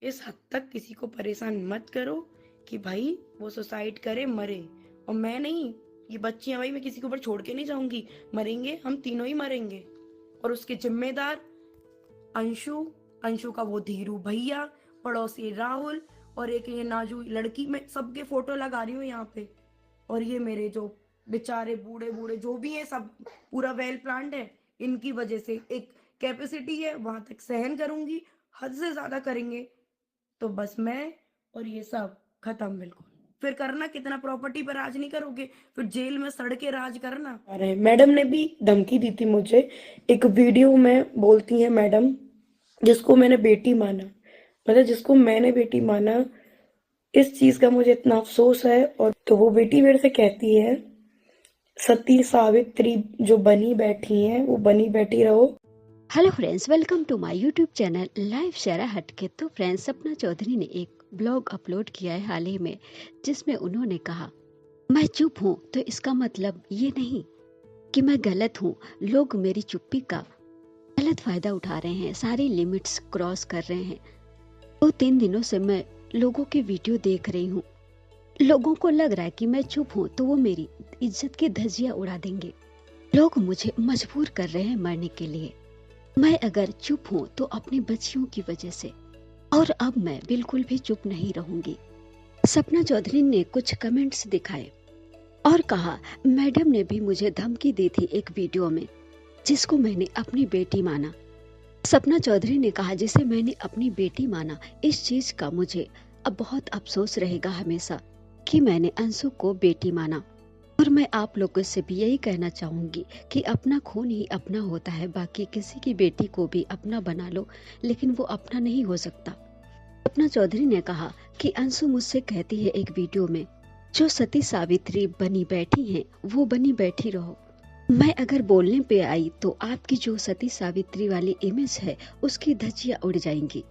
इस हद तक किसी को परेशान मत करो कि भाई वो सुसाइड करे मरे। और मैं नहीं, ये बच्चियां भाई मैं किसी के ऊपर छोड़ के नहीं जाऊंगी। मरेंगे हम तीनों ही मरेंगे। और उसके जिम्मेदार अंशु, अंशु का वो धीरू भैया, पड़ोसी राहुल, और एक ये नाजू लड़की। मैं सबके फोटो लगा रही हूँ यहाँ पे। और ये मेरे जो बेचारे बूढ़े बूढ़े जो भी हैं सब पूरा वेल प्लान्ड है। इनकी वजह से एक कैपेसिटी है, वहां तक सहन करूंगी। हद से ज्यादा करेंगे तो बस मैं और ये सब खत्म बिल्कुल। फिर करना कितना प्रॉपर्टी पर राज नहीं करोगे, फिर जेल में सड़ के राज करना। अरे मैडम ने भी धमकी दी थी मुझे। एक वीडियो में बोलती है मैडम, जिसको मैंने बेटी माना, मतलब जिसको मैंने बेटी माना, इस चीज का मुझे इतना अफसोस है। और तो वो बेटी मेरे से कहती है, सती सावित्री जो बनी बैठी है वो बनी बैठी रहो। Hello friends, welcome to my YouTube channel live Shera Hatke. तो फ्रेंड्स, सपना चौधरी ने एक ब्लॉग अपलोड किया है हाल ही में, जिसमें उन्होंने कहा, मैं चुप हूँ तो इसका मतलब ये नहीं कि मैं गलत हूँ। लोग मेरी चुप्पी का गलत फायदा उठा रहे हैं, सारी लिमिट्स क्रॉस कर रहे हैं। 2-3 दिनों से मैं लोगों के वीडियो देख रही हूँ। लोगों को लग रहा है कि मैं चुप हूँ तो वो मेरी इज्जत की धज्जियां उड़ा देंगे। लोग मुझे मजबूर कर रहे हैं मरने के लिए। मैं अगर चुप हूँ तो अपनी बच्चियों की वजह से, और अब मैं बिल्कुल भी चुप नहीं रहूंगी। सपना चौधरी ने कुछ कमेंट्स दिखाए और कहा, मैडम ने भी मुझे धमकी दी थी एक वीडियो में, जिसको मैंने अपनी बेटी माना। सपना चौधरी ने कहा, जिसे मैंने अपनी बेटी माना, इस चीज का मुझे अब बहुत अफसोस रहेगा हमेशा कि मैंने अंशु को बेटी माना। और मैं आप लोगों से भी यही कहना चाहूंगी कि अपना खून ही अपना होता है, बाकी किसी की बेटी को भी अपना बना लो, लेकिन वो अपना नहीं हो सकता। सपना चौधरी ने कहा कि अंशु मुझसे कहती है एक वीडियो में, जो सती सावित्री बनी बैठी हैं वो बनी बैठी रहो। मैं अगर बोलने पे आई तो आपकी जो सती सावित्री वाली इमेज है उसकी धज्जियां उड़ जाएंगी।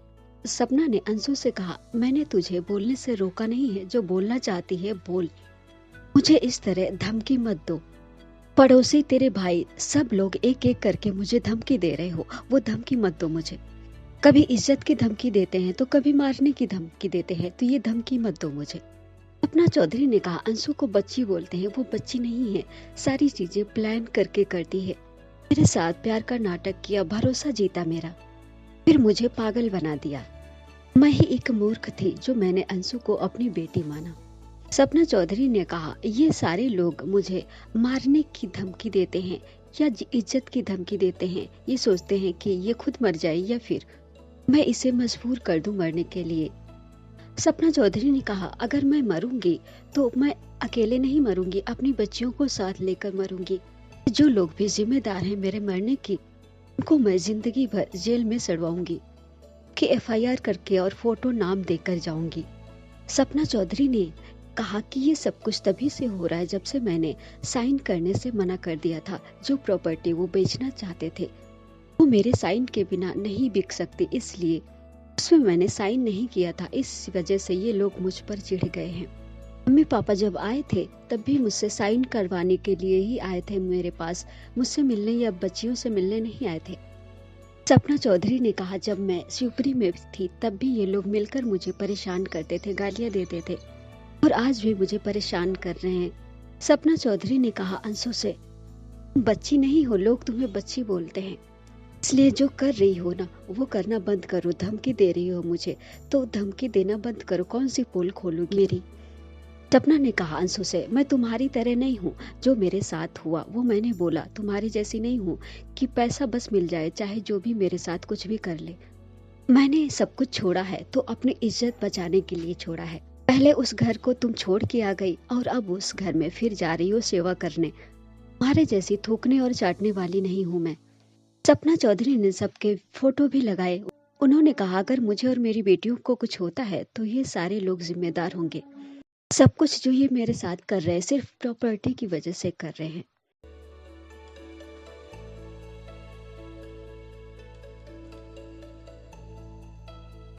सपना ने अंशु से कहा, मैंने तुझे बोलने से रोका नहीं है, जो बोलना चाहती है बोल, मुझे इस तरह धमकी मत दो। पड़ोसी, तेरे भाई, सब लोग एक एक करके मुझे धमकी दे रहे हो, वो धमकी मत दो मुझे। कभी इज्जत की धमकी देते हैं तो कभी मारने की धमकी देते हैं, तो ये धमकी मत दो मुझे। अपना चौधरी ने कहा, अंशु को बच्ची बोलते हैं, वो बच्ची नहीं है, सारी चीजें प्लान करके करती है। मेरे साथ प्यार का नाटक किया, भरोसा जीता मेरा, फिर मुझे पागल बना दिया। मैं ही एक मूर्ख थी जो मैंने अंशु को अपनी बेटी माना। सपना चौधरी ने कहा, ये सारे लोग मुझे मारने की धमकी देते हैं या इज्जत की धमकी देते हैं। ये सोचते हैं कि ये खुद मर जाए या फिर मैं इसे मजबूर कर दूं मरने के लिए। सपना चौधरी ने कहा, अगर मैं मरूंगी तो मैं अकेले नहीं मरूंगी, अपनी बच्चियों को साथ लेकर मरूंगी। जो लोग भी जिम्मेदार हैं मेरे मरने की, उनको मैं जिंदगी भर जेल में सड़वाऊंगी, कि FIR करके और फोटो नाम देकर जाऊंगी। सपना चौधरी ने कहा कि ये सब कुछ तभी से हो रहा है जब से मैंने साइन करने से मना कर दिया था। जो प्रॉपर्टी वो बेचना चाहते थे वो मेरे साइन के बिना नहीं बिक सकती, इसलिए उसमें मैंने साइन नहीं किया था। इस वजह से ये लोग मुझ पर चिढ़ गए हैं। मम्मी पापा जब आए थे तब भी मुझसे साइन करवाने के लिए ही आए थे मेरे पास, मुझसे मिलने या बच्चियों से मिलने नहीं आए थे। सपना चौधरी ने कहा, जब मैं शिवपुरी में थी तब भी ये लोग मिलकर मुझे परेशान करते थे, गालियां देते थे, और आज भी मुझे परेशान कर रहे हैं। सपना चौधरी ने कहा, अंशु से, बच्ची नहीं हो, लोग तुम्हें बच्ची बोलते हैं, इसलिए जो कर रही हो ना वो करना बंद करो। धमकी दे रही हो मुझे तो धमकी देना बंद करो, कौन सी पोल खोलूगी मेरी। सपना ने कहा अंशु से, मैं तुम्हारी तरह नहीं हूँ, जो मेरे साथ हुआ वो मैंने बोला, तुम्हारी जैसी नहीं हूँ कि पैसा बस मिल जाए चाहे जो भी मेरे साथ कुछ भी कर ले। मैंने सब कुछ छोड़ा है तो अपनी इज्जत बचाने के लिए छोड़ा है। पहले उस घर को तुम छोड़ के आ गई और अब उस घर में फिर जा रही हो सेवा करने। तुम्हारे जैसी थूकने और चाटने वाली नहीं हूँ मैं। सपना चौधरी ने सबके फोटो भी लगाए। उन्होंने कहा, अगर मुझे और मेरी बेटियों को कुछ होता है तो ये सारे लोग जिम्मेदार होंगे। सब कुछ जो ये मेरे साथ कर रहे हैं सिर्फ प्रॉपर्टी की वजह से कर रहे हैं।